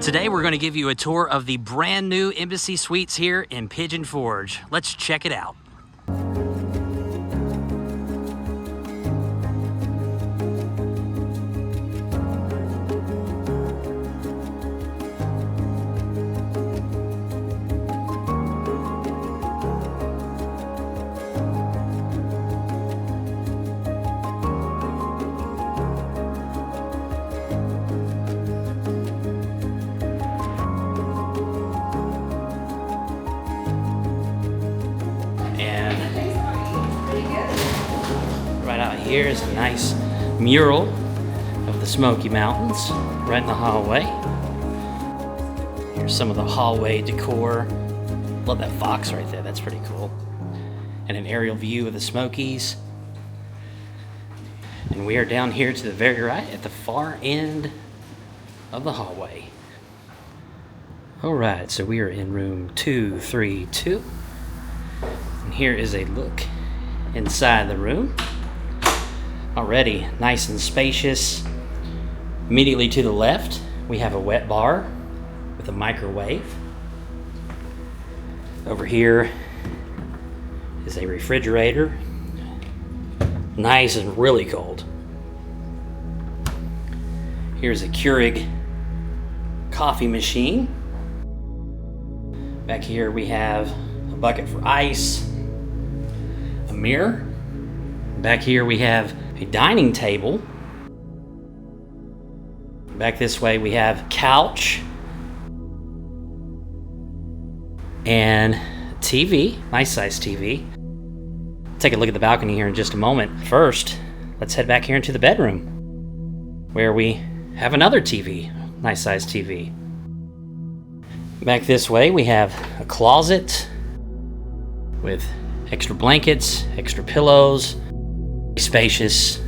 Today we're going to give you a tour of the brand new Embassy Suites here in Pigeon Forge. Let's check it out. Right out here is a nice mural of the Smoky Mountains right in the hallway. Here's some of the hallway decor. Love that fox right there, that's pretty cool. And an aerial view of the Smokies. And we are down here to the very right at the far end of the hallway. Alright, so we are in room 232. And here is a look inside the room. Already nice and spacious. Immediately to the left, we have a wet bar with a microwave. Over here is a refrigerator. Nice and really cold. Here's a Keurig coffee machine. Back here we have a bucket for ice, a mirror. Back here we have a dining table. Back this way we have couch and TV, nice size TV. Take a look at the balcony here in just a moment. First, let's head back here into the bedroom where we have another TV, nice size TV. Back this way we have a closet with extra blankets, extra pillows. Spacious.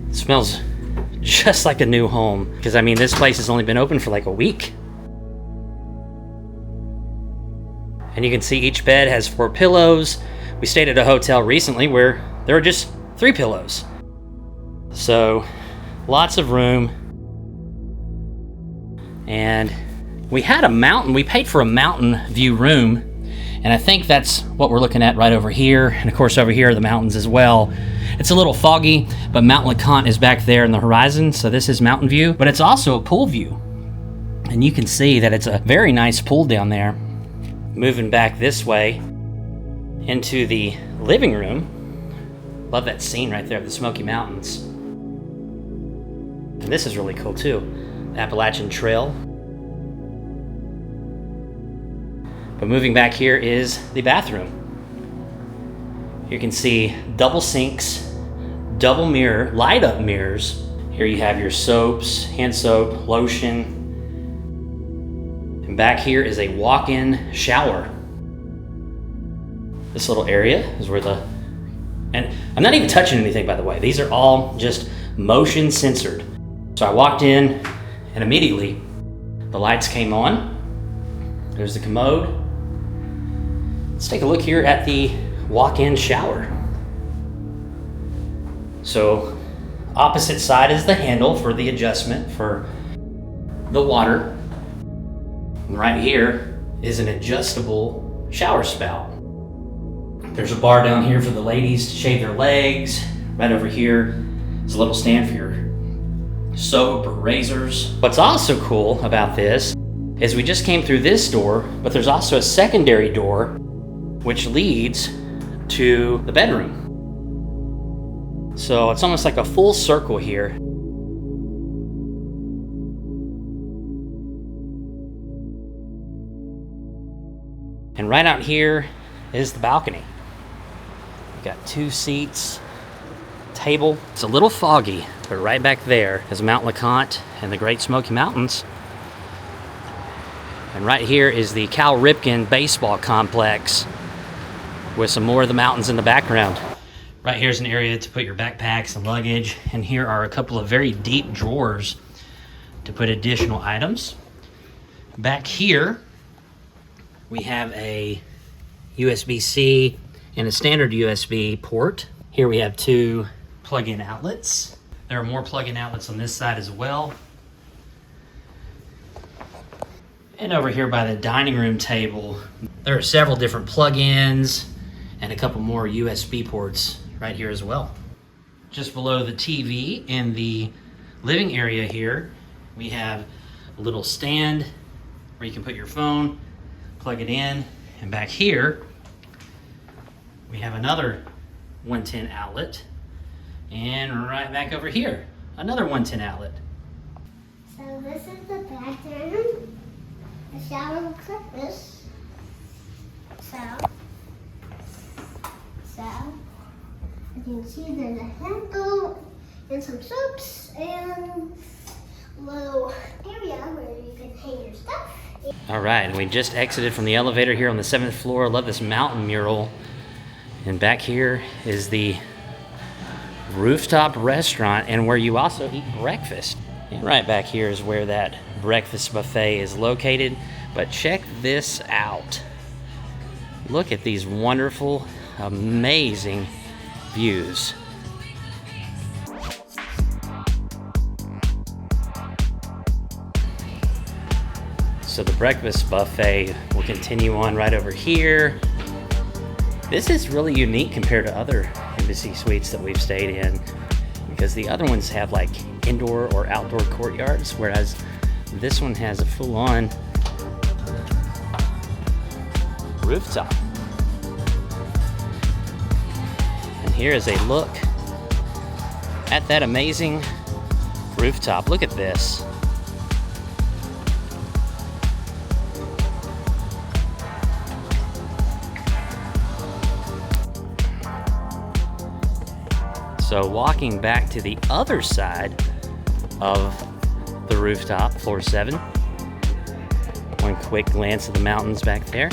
It smells just like a new home, because I mean this place has only been open for like a week. And you can see each bed has 4 pillows. We stayed at a hotel recently where there were just 3 pillows. So lots of room. And we had a mountain, we paid for a mountain view room. And I think that's what we're looking at right over here. And of course over here are the mountains as well. It's a little foggy, but Mount LeConte is back there in the horizon. So this is mountain view, but it's also a pool view. And you can see that it's a very nice pool down there. Moving back this way into the living room. Love that scene right there of the Smoky Mountains. And this is really cool too. The Appalachian Trail. But moving back here is the bathroom. You can see double sinks, double mirror, light up mirrors. Here you have your soaps, hand soap, lotion. And back here is a walk-in shower. This little area is where and I'm not even touching anything, by the way. These are all just motion censored. So I walked in and immediately the lights came on. There's the commode. Let's take a look here at the walk-in shower. So opposite side is the handle for the adjustment for the water. And right here is an adjustable shower spout. There's a bar down here for the ladies to shave their legs. Right over here is a little stand for your soap or razors. What's also cool about this is we just came through this door, but there's also a secondary door which leads to the bedroom. So it's almost like a full circle here. And right out here is the balcony. We've got 2 seats, table. It's a little foggy, but right back there is Mount LeConte and the Great Smoky Mountains. And right here is the Cal Ripken baseball complex with some more of the mountains in the background. Right here's an area to put your backpacks and luggage, and here are a couple of very deep drawers to put additional items. Back here, we have a USB-C and a standard USB port. Here we have 2 plug-in outlets. There are more plug-in outlets on this side as well. And over here by the dining room table, there are several different plug-ins and a couple more USB ports right here as well. Just below the TV in the living area here, we have a little stand where you can put your phone, plug it in, and back here, we have another 110 outlet, and right back over here, another 110 outlet. So this is the bathroom. The shower looks like this. So as you can see, there's a handle and some soaps and a little area where you can hang your stuff. All right, and we just exited from the elevator here on the 7th floor. I love this mountain mural. And back here is the Rooftop restaurant, and where you also eat breakfast. And right back here is where that breakfast buffet is located. But check this out. Look at these wonderful, amazing views. So the breakfast buffet will continue on right over here. This is really unique compared to other Embassy Suites that we've stayed in, because the other ones have like indoor or outdoor courtyards, whereas this one has a full-on rooftop. And here is a look at that amazing rooftop. Look at this. So walking back to the other side of the rooftop, floor 7. One quick glance at the mountains back there.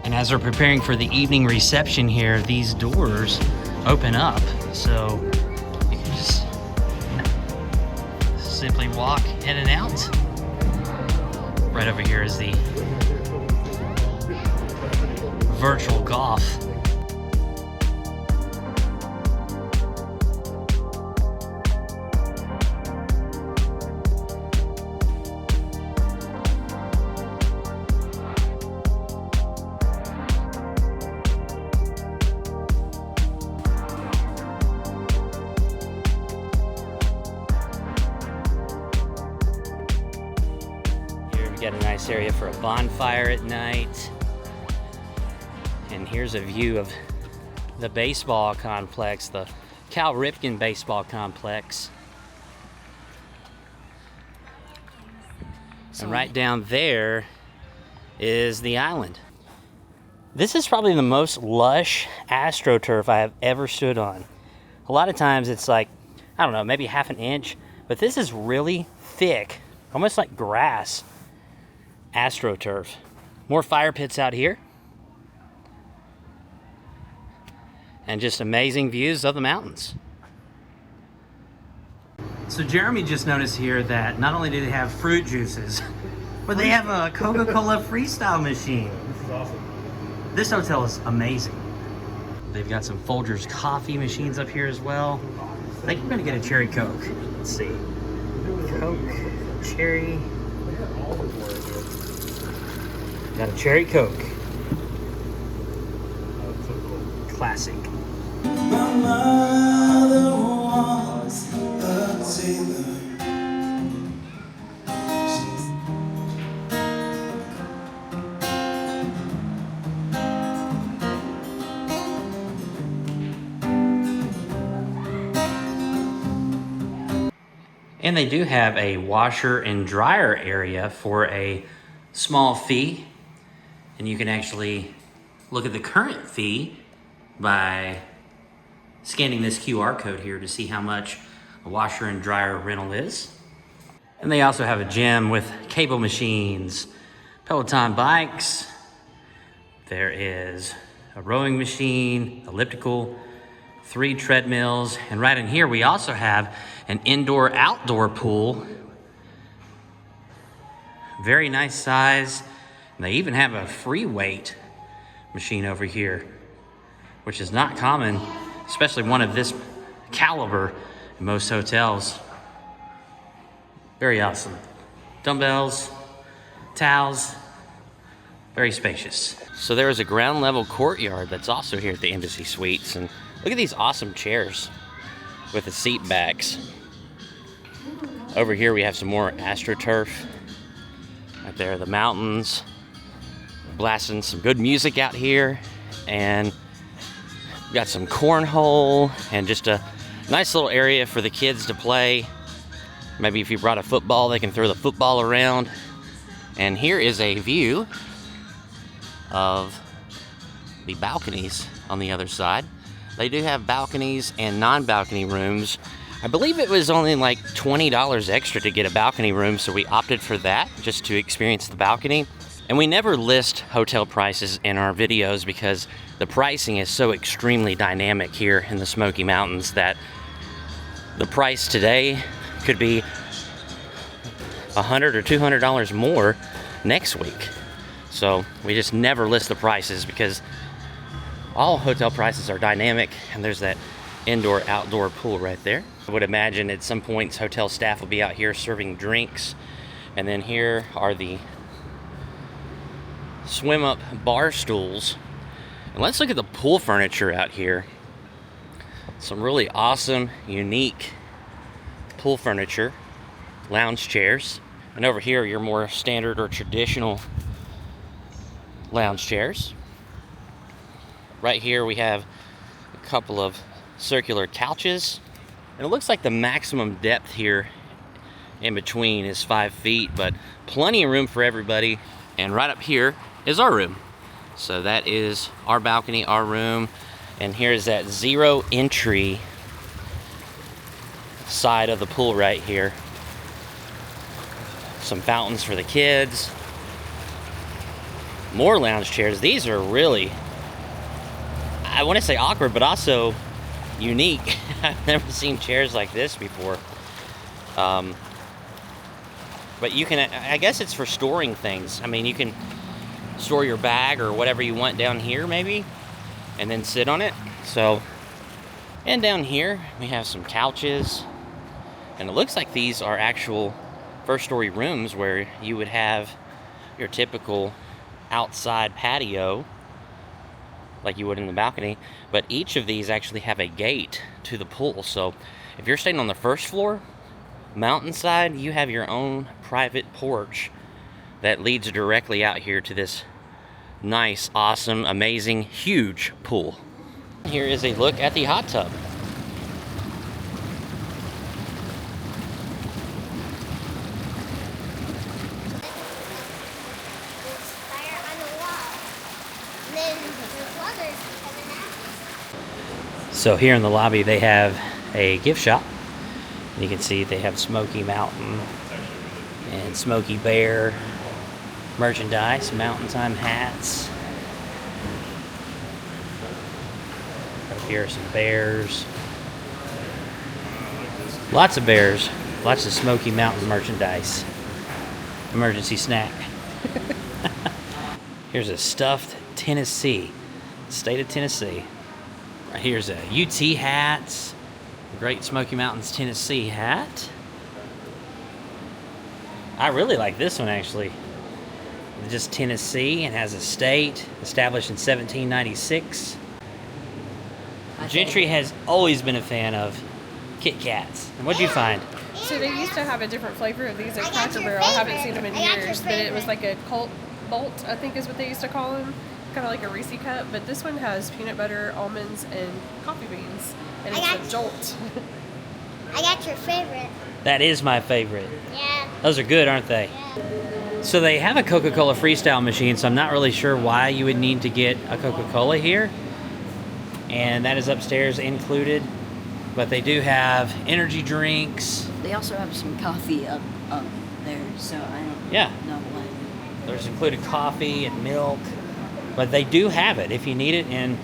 And as we're preparing for the evening reception here, these doors open up, so you can just simply walk in and out. Right over here is the virtual golf. Got a nice area for a bonfire at night. And here's a view of the baseball complex, the Cal Ripken baseball complex. And right down there is the island. This is probably the most lush AstroTurf I have ever stood on. A lot of times it's like, I don't know, maybe half an inch, but this is really thick, almost like grass. AstroTurf. More fire pits out here. And just amazing views of the mountains. So Jeremy just noticed here that not only do they have fruit juices, but they have a Coca-Cola freestyle machine. This is awesome. This hotel is amazing. They've got some Folgers coffee machines up here as well. I think we're gonna get a cherry Coke. Let's see. Coke, cherry. Got a cherry Coke. Classic. My mother was a sailor. And they do have a washer and dryer area for a small fee. And you can actually look at the current fee by scanning this QR code here to see how much a washer and dryer rental is. And they also have a gym with cable machines, Peloton bikes. There is a rowing machine, elliptical, 3 treadmills, and right in here we also have an indoor-outdoor pool. Very nice size. And they even have a free weight machine over here, which is not common, especially one of this caliber in most hotels. Very awesome. Dumbbells, towels, very spacious. So there is a ground level courtyard that's also here at the Embassy Suites, and look at these awesome chairs with the seat backs. Over here we have some more AstroTurf. Right there, the mountains. Blasting some good music out here, and we got some cornhole and just a nice little area for the kids to play. Maybe if you brought a football, they can throw the football around. And here is a view of the balconies on the other side. They do have balconies and non-balcony rooms. I believe it was only like $20 extra to get a balcony room, so we opted for that just to experience the balcony. And we never list hotel prices in our videos because the pricing is so extremely dynamic here in the Smoky Mountains that the price today could be $100 or $200 more next week. So we just never list the prices because all hotel prices are dynamic, and there's that indoor-outdoor pool right there. I would imagine at some points hotel staff will be out here serving drinks, and then here are the swim up bar stools. And let's look at the pool furniture out here. Some really awesome, unique pool furniture, lounge chairs. And over here, your more standard or traditional lounge chairs. Right here, we have a couple of circular couches. And it looks like the maximum depth here in between is 5 feet, but plenty of room for everybody. And right up here is our room. So that is our balcony, our room, and here's that 0 entry side of the pool right here. Some fountains for the kids. More lounge chairs. These are really, I want to say awkward, but also unique. I've never seen chairs like this before. But you can, I guess it's for storing things. I mean, you can store your bag or whatever you want down here maybe, and then sit on it. So, and down here we have some couches, and it looks like these are actual first story rooms where you would have your typical outside patio like you would in the balcony, but each of these actually have a gate to the pool. So if you're staying on the first floor, mountainside, you have your own private porch that leads directly out here to this nice, awesome, amazing, huge pool. Here is a look at the hot tub. There's fire on the wall. And then there's others coming out. So here in the lobby, they have a gift shop. You can see they have Smoky Mountain and Smoky Bear merchandise, Mountain Time hats. Up here are some bears. Lots of bears. Lots of Smoky Mountain merchandise. Emergency snack. Here's a stuffed Tennessee. State of Tennessee. Right here's a UT hats. Great Smoky Mountains, Tennessee hat. I really like this one actually. Just Tennessee, and has a state established in 1796. Gentry has always been a fan of Kit Kats. And what'd you find? So they used to have a different flavor of these at Cracker Barrel. I haven't seen them in years, but it was like a Colt Bolt, I think is what they used to call them. Kind of like a Reese cup, but this one has peanut butter, almonds, and coffee beans. And it's a jolt. I got your favorite. That is my favorite. Yeah. Those are good, aren't they? Yeah. So they have a Coca-Cola Freestyle machine, so I'm not really sure why you would need to get a Coca-Cola here. and that is upstairs included. But they do have energy drinks. They also have some coffee up there, so I don't know what. There's included coffee and milk, but they do have it if you need it, and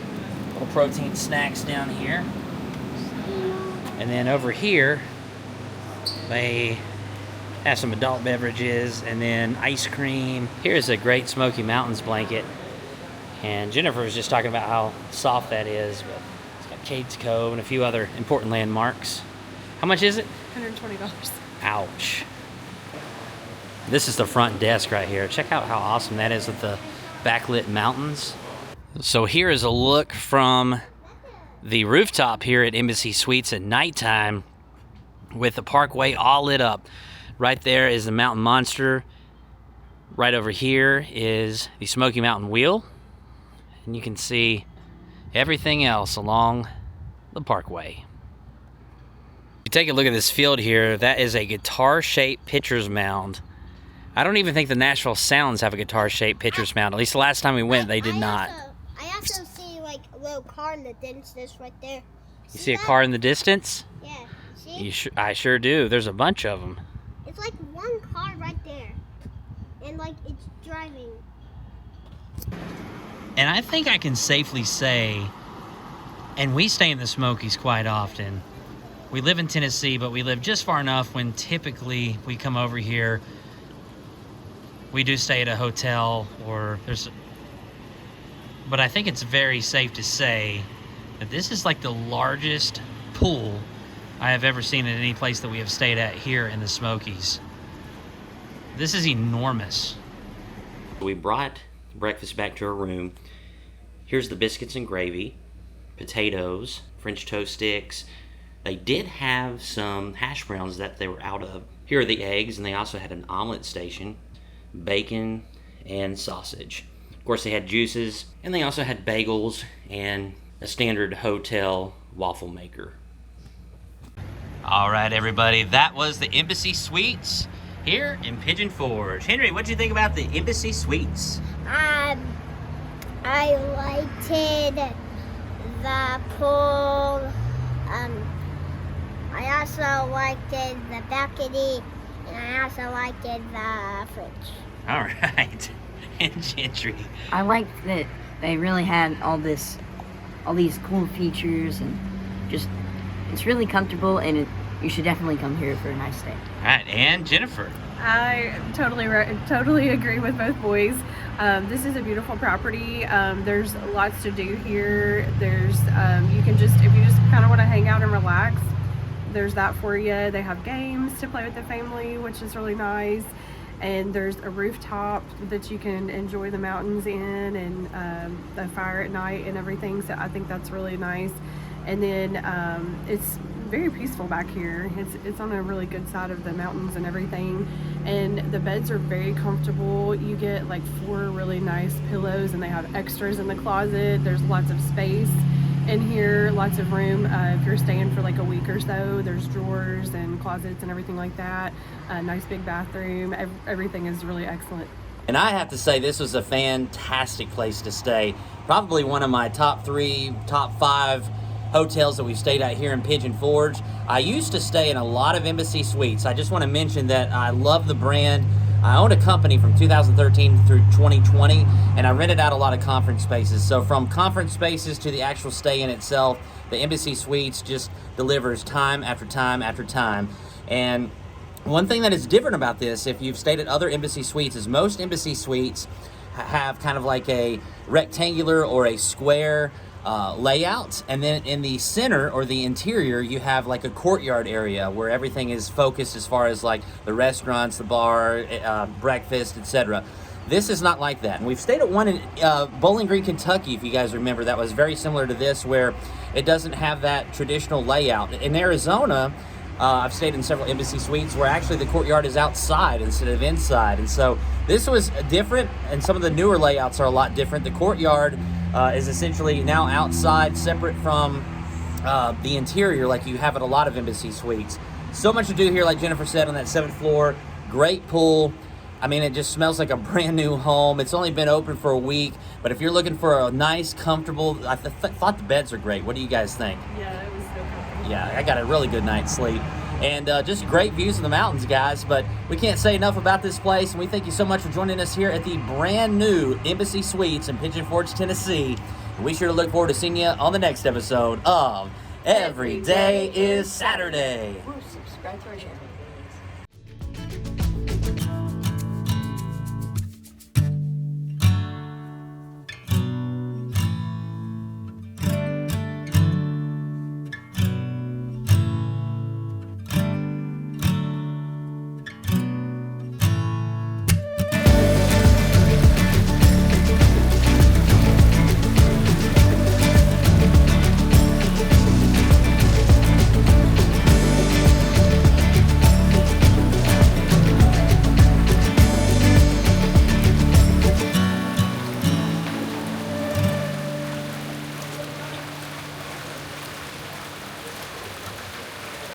little protein snacks down here. And then over here, they have some adult beverages and then ice cream. Here's a great Smoky Mountains blanket. And Jennifer was just talking about how soft that is, but it's got Cades Cove and a few other important landmarks. How much is it? $120. Ouch. This is the front desk right here. Check out how awesome that is with the backlit mountains. So here is a look from the rooftop here at Embassy Suites at nighttime with the parkway all lit up. Right there is the Mountain Monster. Right over here is the Smoky Mountain Wheel. And you can see everything else along the parkway. If you take a look at this field here, that is a guitar-shaped pitcher's mound. I don't even think the Nashville Sounds have a guitar-shaped pitcher's mound. At least the last time we went, they did not. I also see like a little car in the distance right there. You see a car in the distance? Yeah. See? I sure do. There's a bunch of them. It's like one car right there, and like it's driving. And I think I can safely say, and we stay in the Smokies quite often. We live in Tennessee, but we live just far enough when typically we come over here. We do stay at a hotel but I think it's very safe to say that this is like the largest pool I have ever seen at any place that we have stayed at here in the Smokies. This is enormous. We brought breakfast back to our room. Here's the biscuits and gravy, potatoes, French toast sticks. They did have some hash browns that they were out of. Here are the eggs, and they also had an omelet station, bacon, and sausage. Of course, they had juices, and they also had bagels and a standard hotel waffle maker. All right, everybody, that was the Embassy Suites here in Pigeon Forge. Henry, what did you think about the Embassy Suites? I liked the pool. I also liked the balcony, and I also liked the fridge. All right. And Gentry. I liked that they really had all these cool features, and just it's really comfortable, and you should definitely come here for a nice stay. All right, and Jennifer. I totally agree with both boys. This is a beautiful property. There's lots to do here. There's you can just, if you just kind of want to hang out and relax, there's that for you. They have games to play with the family, which is really nice. And there's a rooftop that you can enjoy the mountains in, and the fire at night and everything. So I think that's really nice. And then it's very peaceful back here. It's on a really good side of the mountains and everything. And the beds are very comfortable. You get like 4 really nice pillows, and they have extras in the closet. There's lots of space in here, lots of room. If you're staying for like a week or so, there's drawers and closets and everything like that. A nice big bathroom. Everything is really excellent. And I have to say, this was a fantastic place to stay. Probably one of my top 3, top 5 hotels that we've stayed at here in Pigeon Forge. I used to stay in a lot of Embassy Suites. I just want to mention that I love the brand. I owned a company from 2013 through 2020, and I rented out a lot of conference spaces. So from conference spaces to the actual stay in itself, the Embassy Suites just delivers time after time after time. And one thing that is different about this, if you've stayed at other Embassy Suites, is most Embassy Suites have kind of like a rectangular or a square layout, and then in the center or the interior you have like a courtyard area where everything is focused as far as like the restaurants, the bar, breakfast, etc. This is not like that, and we've stayed at one in Bowling Green, Kentucky, if you guys remember. That was very similar to this, where it doesn't have that traditional layout. In Arizona, I've stayed in several Embassy Suites where actually the courtyard is outside instead of inside, and so this was different, and some of the newer layouts are a lot different. The courtyard is essentially now outside, separate from the interior like you have at a lot of Embassy Suites. So much to do here, like Jennifer said, on that 7th floor. Great pool. I mean, it just smells like a brand new home. It's only been open for a week, but if you're looking for a nice, comfortable, I thought the beds are great. What do you guys think? Yeah, it was so comfortable. Yeah, I got a really good night's sleep. And just great views of the mountains, guys. But we can't say enough about this place, and we thank you so much for joining us here at the brand new Embassy Suites in Pigeon Forge, Tennessee. And we sure to look forward to seeing you on the next episode of Every Day is Saturday. Subscribe to our channel, please.